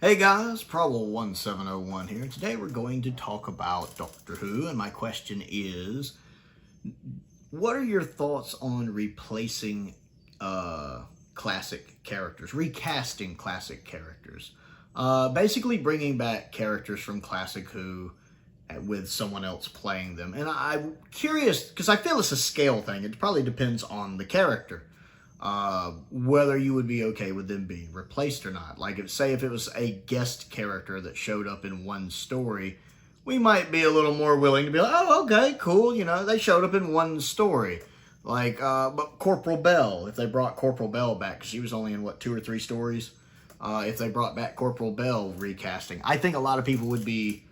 Hey guys, Prowl 1701 here. Today we're going to talk about Doctor Who, and my question is, what are your thoughts on replacing classic characters, recasting classic characters? Basically bringing back characters from Classic Who with someone else playing them. And I'm curious, because I feel it's a scale thing. It probably depends on the character. Whether you would be okay with them being replaced or not. Like, if it was a guest character that showed up in one story, we might be a little more willing to be like, oh, okay, cool, you know, they showed up in one story. Like, but Corporal Bell, if they brought Corporal Bell back, because she was only in, what, 2 or 3 stories? If they brought back Corporal Bell recasting, I think a lot of people would be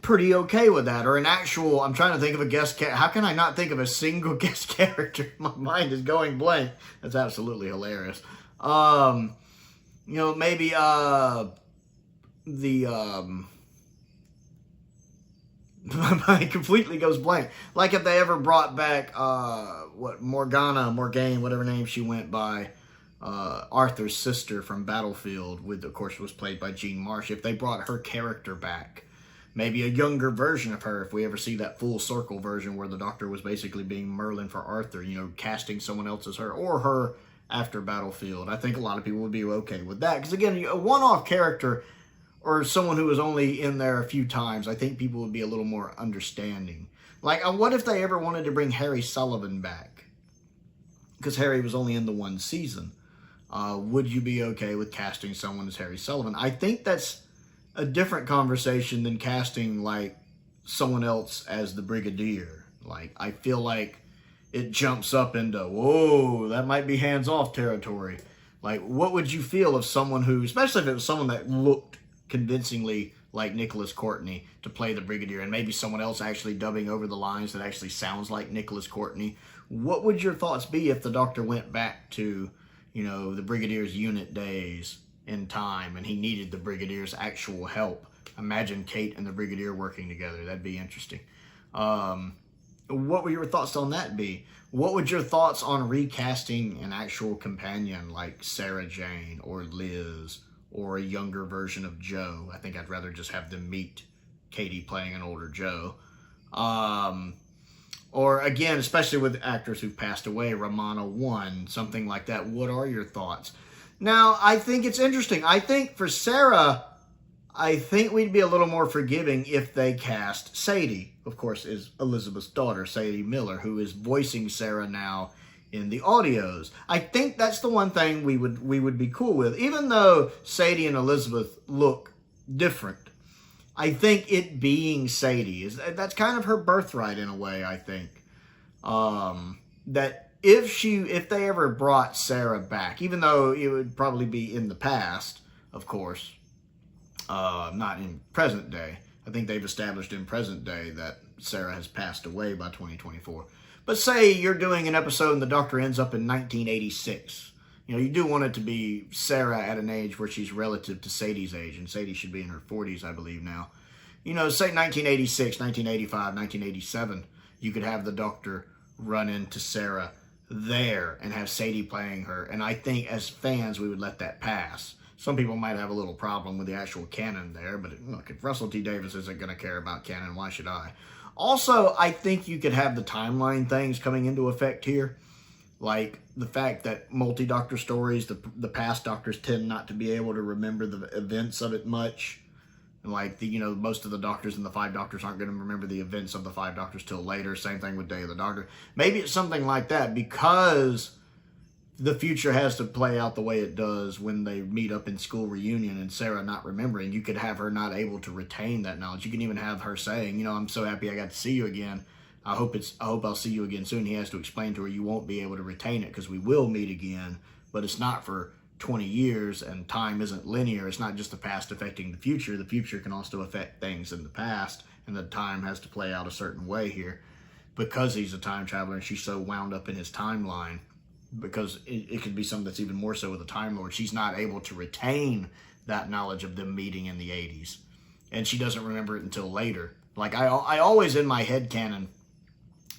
pretty okay with that. Or an actual, I'm trying to think of a guest character. How can I not think of a single guest character? My mind is going blank. That's absolutely hilarious. You know, maybe my mind completely goes blank. Like if they ever brought back Morgane, whatever name she went by, Arthur's sister from Battlefield, of course was played by Jean Marsh. If they brought her character back, maybe a younger version of her, if we ever see that full circle version where the Doctor was basically being Merlin for Arthur, you know, casting someone else as her, or her after Battlefield. I think a lot of people would be okay with that. Because again, a one-off character or someone who was only in there a few times, I think people would be a little more understanding. Like, what if they ever wanted to bring Harry Sullivan back? Because Harry was only in the one season. Would you be okay with casting someone as Harry Sullivan? I think that's a different conversation than casting like someone else as the Brigadier. Like, I feel like it jumps up into, whoa, that might be hands-off territory. Like, what would you feel if someone who, especially if it was someone that looked convincingly like Nicholas Courtney to play the Brigadier, and maybe someone else actually dubbing over the lines that actually sounds like Nicholas Courtney? What would your thoughts be if the Doctor went back to, you know, the Brigadier's unit days in time, and he needed the Brigadier's actual help? Imagine Kate and the Brigadier working together. That'd be interesting. What would your thoughts on that be? What would your thoughts on recasting an actual companion like Sarah Jane or Liz or a younger version of Joe? I think I'd rather just have them meet Katie playing an older Joe. Or again, especially with actors who've passed away, Romana One, something like that. What are your thoughts? Now, I think it's interesting. I think for Sarah, I think we'd be a little more forgiving if they cast Sadie. Of course, is Elizabeth's daughter, Sadie Miller, who is voicing Sarah now in the audios. I think that's the one thing we would be cool with. Even though Sadie and Elizabeth look different, I think it being Sadie, that's kind of her birthright in a way, I think. That if they ever brought Sarah back, even though it would probably be in the past, of course, not in present day. I think they've established in present day that Sarah has passed away by 2024. But say you're doing an episode and the Doctor ends up in 1986. You know, you do want it to be Sarah at an age where she's relative to Sadie's age, and Sadie should be in her 40s, I believe now. You know, say 1986, 1985, 1987, you could have the Doctor run into Sarah there and have Sadie playing her, and I think as fans we would let that pass. Some people might have a little problem with the actual canon there, but look, if Russell T Davies isn't going to care about canon, why should I? Also, I think you could have the timeline things coming into effect here, like the fact that multi-Doctor stories, the past Doctors tend not to be able to remember the events of it much. Like, most of the Doctors and the 5 Doctors aren't going to remember the events of the 5 Doctors till later. Same thing with Day of the Doctor. Maybe it's something like that, because the future has to play out the way it does when they meet up in school reunion and Sarah not remembering. You could have her not able to retain that knowledge. You can even have her saying, I'm so happy I got to see you again. I hope I'll see you again soon. He has to explain to her, you won't be able to retain it because we will meet again, but it's not for 20 years, and time isn't linear. It's not just the past affecting the future. The future can also affect things in the past, and the time has to play out a certain way here because he's a time traveler and she's so wound up in his timeline, because it could be something that's even more so with a Time Lord. She's not able to retain that knowledge of them meeting in the 80s, and she doesn't remember it until later. Like, I always in my head canon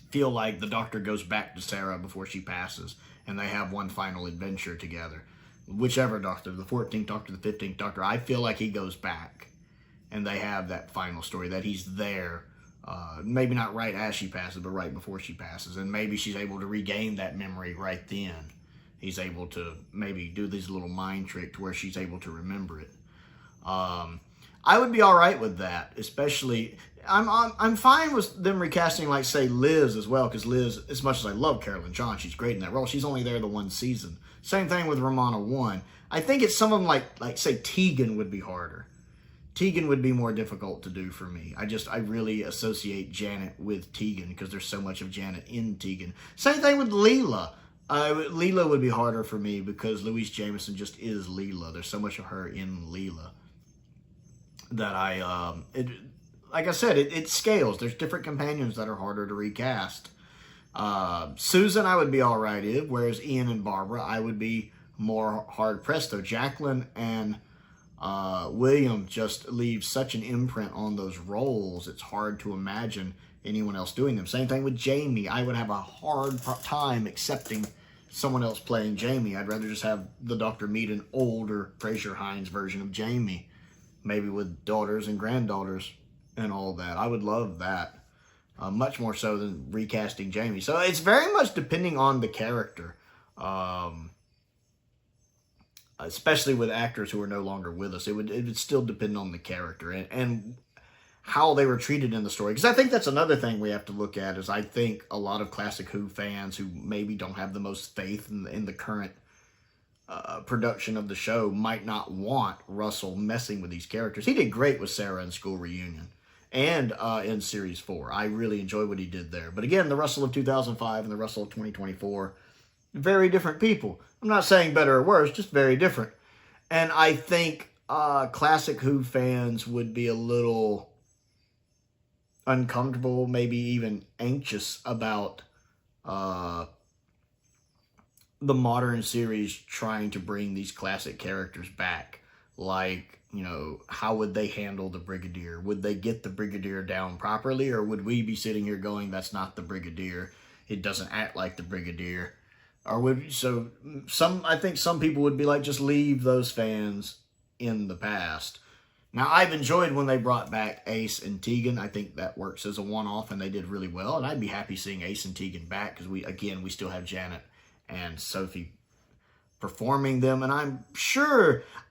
feel like the Doctor goes back to Sarah before she passes, and they have one final adventure together. whichever Doctor, the 14th Doctor, the 15th Doctor, I feel like he goes back and they have that final story, that he's there. Maybe not right as she passes, but right before she passes. And maybe she's able to regain that memory right then. He's able to maybe do these little mind trick to where she's able to remember it. I would be all right with that, especially... I'm fine with them recasting, like, say, Liz as well, because Liz, as much as I love Carolyn John, she's great in that role. She's only there the one season. Same thing with Romana 1. I think it's some of them, like say, Tegan would be harder. Tegan would be more difficult to do for me. I really associate Janet with Tegan because there's so much of Janet in Tegan. Same thing with Leela. Leela would be harder for me because Louise Jameson just is Leela. There's so much of her in Leela that like I said, it scales. There's different companions that are harder to recast. Susan, I would be all right with, whereas Ian and Barbara, I would be more hard-pressed, though. Jacqueline and William just leave such an imprint on those roles, it's hard to imagine anyone else doing them. Same thing with Jamie. I would have a hard time accepting someone else playing Jamie. I'd rather just have the Doctor meet an older Fraser Hines version of Jamie, maybe with daughters and granddaughters and all that. I would love that, much more so than recasting Jamie. So it's very much depending on the character. Especially with actors who are no longer with us, it would still depend on the character and how they were treated in the story. Because I think that's another thing we have to look at, is I think a lot of classic Who fans who maybe don't have the most faith in the current production of the show might not want Russell messing with these characters. He did great with Sarah in School Reunion and in Series 4. I really enjoyed what he did there. But again, the Russell of 2005 and the Russell of 2024, very different people. I'm not saying better or worse, just very different. And I think classic Who fans would be a little uncomfortable, maybe even anxious about the modern series trying to bring these classic characters back. Like, you know, how would they handle the Brigadier? Would they get the Brigadier down properly? Or would we be sitting here going, that's not the Brigadier, it doesn't act like the Brigadier? Or I think some people would be like, just leave those fans in the past. Now, I've enjoyed when they brought back Ace and Tegan. I think that works as a one-off, and they did really well. And I'd be happy seeing Ace and Tegan back, because we still have Janet and Sophie performing them. And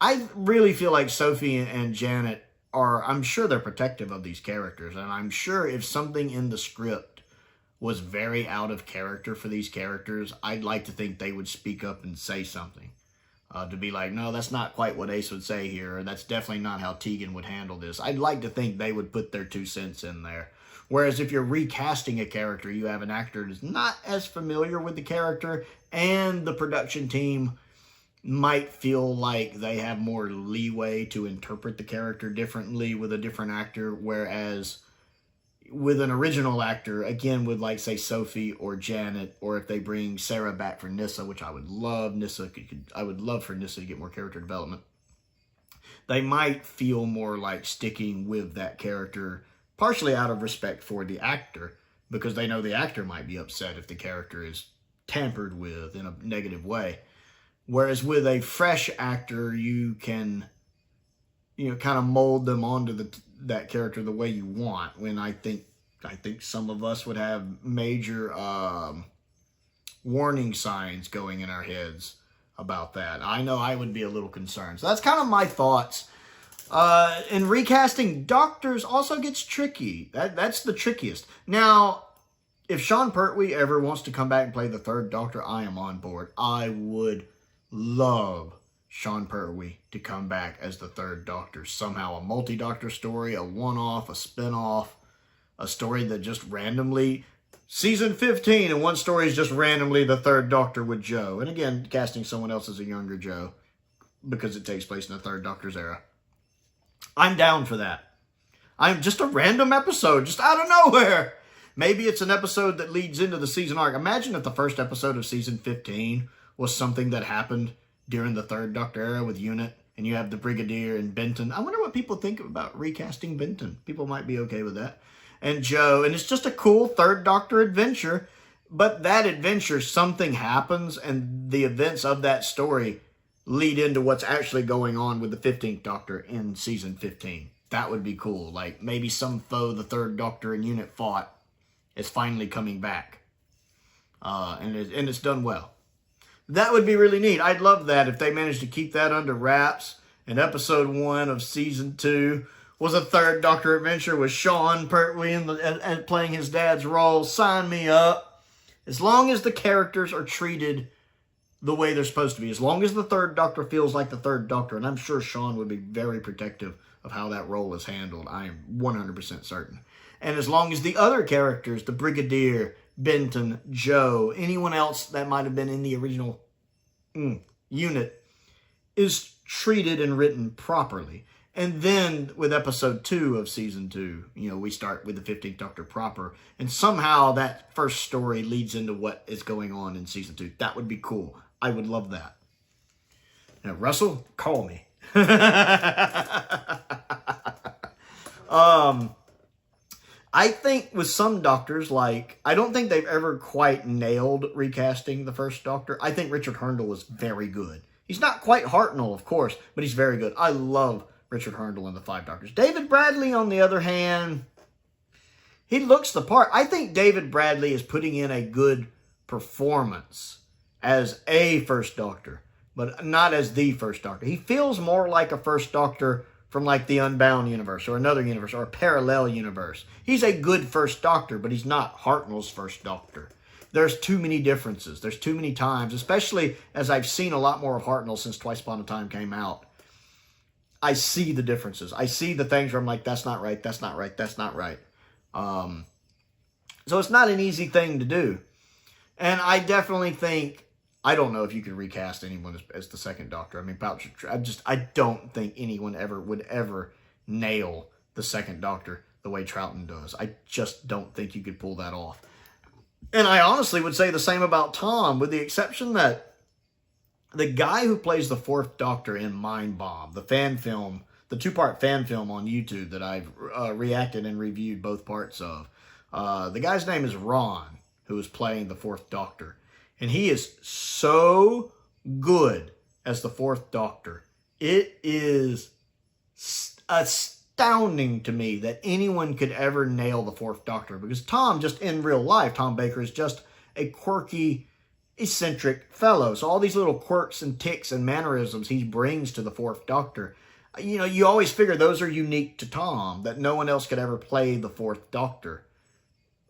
I really feel like Sophie and Janet I'm sure they're protective of these characters. And I'm sure if something in the script was very out of character for these characters, I'd like to think they would speak up and say something. To be like, no, that's not quite what Ace would say here, or that's definitely not how Tegan would handle this. I'd like to think they would put their 2 cents in there. Whereas if you're recasting a character, you have an actor who's not as familiar with the character, and the production team might feel like they have more leeway to interpret the character differently with a different actor, whereas with an original actor, again, with, like, say, Sophie or Janet, or if they bring Sarah back for Nyssa, which I would love. I would love for Nyssa to get more character development. They might feel more like sticking with that character, partially out of respect for the actor, because they know the actor might be upset if the character is tampered with in a negative way. Whereas with a fresh actor, you can, kind of mold them onto that character the way you want. When I think some of us would have major warning signs going in our heads about that. I know I would be a little concerned. So that's kind of my thoughts. In recasting doctors also gets tricky. That's the trickiest. Now, if Sean Pertwee ever wants to come back and play the third Doctor, I am on board. I would love Sean Pertwee to come back as the third Doctor. Somehow a multi-Doctor story, a one-off, a spin-off, a story that just randomly, season 15, and one story is just randomly the third Doctor with Joe. And again, casting someone else as a younger Joe, because it takes place in the third Doctor's era. I'm down for that. I'm just a random episode, just out of nowhere. Maybe it's an episode that leads into the season arc. Imagine if the first episode of season 15 was something that happened during the third Doctor era with Unit, and you have the Brigadier and Benton. I wonder what people think about recasting Benton. People might be okay with that. And Joe, and it's just a cool third Doctor adventure, but that adventure, something happens, and the events of that story lead into what's actually going on with the 15th Doctor in season 15. That would be cool. Like, maybe some foe the 3rd Doctor and unit fought is finally coming back. And it's done well. That would be really neat. I'd love that if they managed to keep that under wraps. And episode 1 of season 2 was a 3rd Doctor adventure with Sean Pertwee and playing his dad's role. Sign me up. As long as the characters are treated the way they're supposed to be. As long as the 3rd Doctor feels like the 3rd Doctor. And I'm sure Sean would be very protective of how that role is handled. I am 100% certain. And as long as the other characters, the Brigadier, Benton, Joe, anyone else that might have been in the original unit, is treated and written properly. And then with episode 2 of season 2, we start with the 15th Doctor proper. And somehow that first story leads into what is going on in season 2. That would be cool. I would love that. Now, Russell, call me. I think with some Doctors, I don't think they've ever quite nailed recasting the 1st Doctor. I think Richard Herndl was very good. He's not quite Hartnell, of course, but he's very good. I love Richard Herndl in the 5 Doctors. David Bradley, on the other hand, he looks the part. I think David Bradley is putting in a good performance as a 1st Doctor, but not as the 1st Doctor. He feels more like a 1st Doctor from the Unbound universe or another universe or a parallel universe. He's a good 1st Doctor, but he's not Hartnell's 1st Doctor. There's too many differences. There's too many times, especially as I've seen a lot more of Hartnell since Twice Upon a Time came out. I see the differences. I see the things where I'm like, that's not right, that's not right, that's not right. So it's not an easy thing to do. And I definitely think, I don't know if you could recast anyone as the 2nd Doctor. I mean, I don't think anyone would ever nail the 2nd Doctor the way Troughton does. I just don't think you could pull that off. And I honestly would say the same about Tom, with the exception that the guy who plays the 4th Doctor in Mind Bomb, the fan film, the 2-part fan film on YouTube that I've reacted and reviewed both parts of, the guy's name is Ron, who is playing the 4th Doctor. And he is so good as the 4th Doctor. It is astounding to me that anyone could ever nail the 4th Doctor. Because Tom, just in real life, Tom Baker is just a quirky, eccentric fellow. So all these little quirks and tics and mannerisms he brings to the 4th Doctor, you always figure those are unique to Tom, that no one else could ever play the 4th Doctor.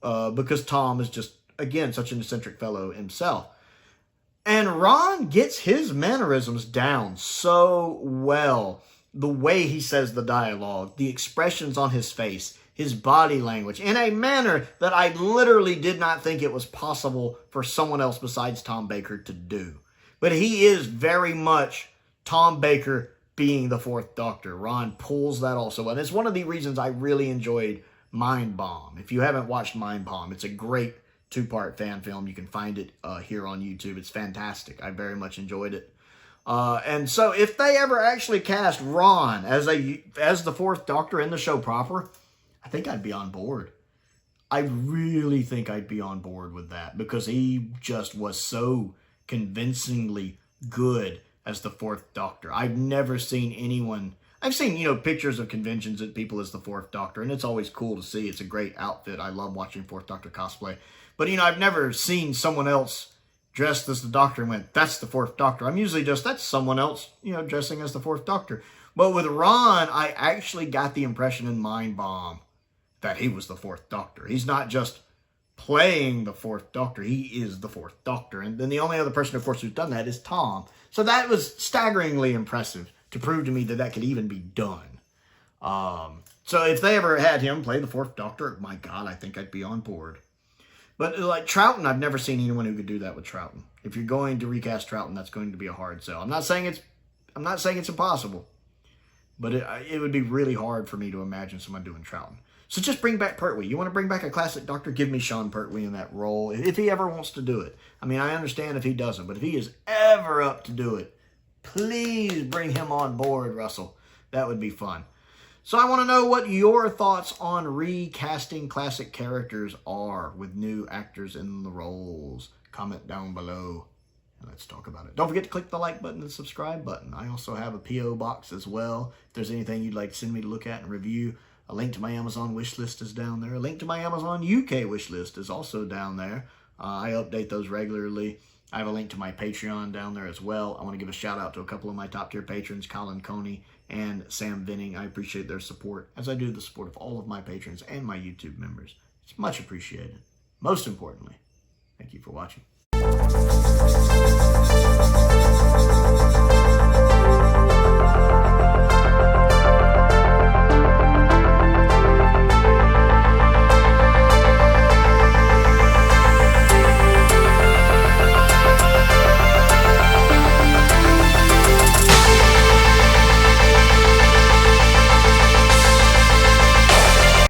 Because Tom is just, again, such an eccentric fellow himself. And Ron gets his mannerisms down so well. The way he says the dialogue, the expressions on his face, his body language, in a manner that I literally did not think it was possible for someone else besides Tom Baker to do. But he is very much Tom Baker being the 4th Doctor. Ron pulls that also. And it's one of the reasons I really enjoyed Mind Bomb. If you haven't watched Mind Bomb, it's a great 2-part fan film. You can find it here on YouTube. It's fantastic. I very much enjoyed it. And so if they ever actually cast Ron as the 4th Doctor in the show proper, I think I'd be on board. I really think I'd be on board with that, because he just was so convincingly good as the 4th Doctor. I've never seen anyone... I've seen, pictures of conventions of people as the 4th Doctor, and it's always cool to see. It's a great outfit. I love watching 4th Doctor cosplay. But, I've never seen someone else dressed as the Doctor and went, that's the 4th Doctor. I'm usually just, that's someone else, dressing as the 4th Doctor. But with Ron, I actually got the impression in Mind Bomb that he was the 4th Doctor. He's not just playing the 4th Doctor. He is the 4th Doctor. And then the only other person, of course, who's done that is Tom. So that was staggeringly impressive to prove to me that could even be done. So if they ever had him play the 4th Doctor, my God, I think I'd be on board. But like Troughton, I've never seen anyone who could do that with Troughton. If you're going to recast Troughton, that's going to be a hard sell. I'm not saying it's impossible, but it would be really hard for me to imagine someone doing Troughton. So just bring back Pertwee. You want to bring back a classic Doctor? Give me Sean Pertwee in that role, if he ever wants to do it. I mean, I understand if he doesn't, but if he is ever up to do it, please bring him on board, Russell. That would be fun. So I want to know what your thoughts on recasting classic characters are with new actors in the roles. Comment down below. and let's talk about it. Don't forget to click the like button and subscribe button. I also have a P.O. box as well. If there's anything you'd like to send me to look at and review, a link to my Amazon wish list is down there. A link to my Amazon UK wish list is also down there. I update those regularly. I have a link to my Patreon down there as well. I want to give a shout out to a couple of my top tier patrons, Colin Coney and Sam Venning. I appreciate their support, as I do the support of all of my patrons and my YouTube members. It's much appreciated. Most importantly, thank you for watching.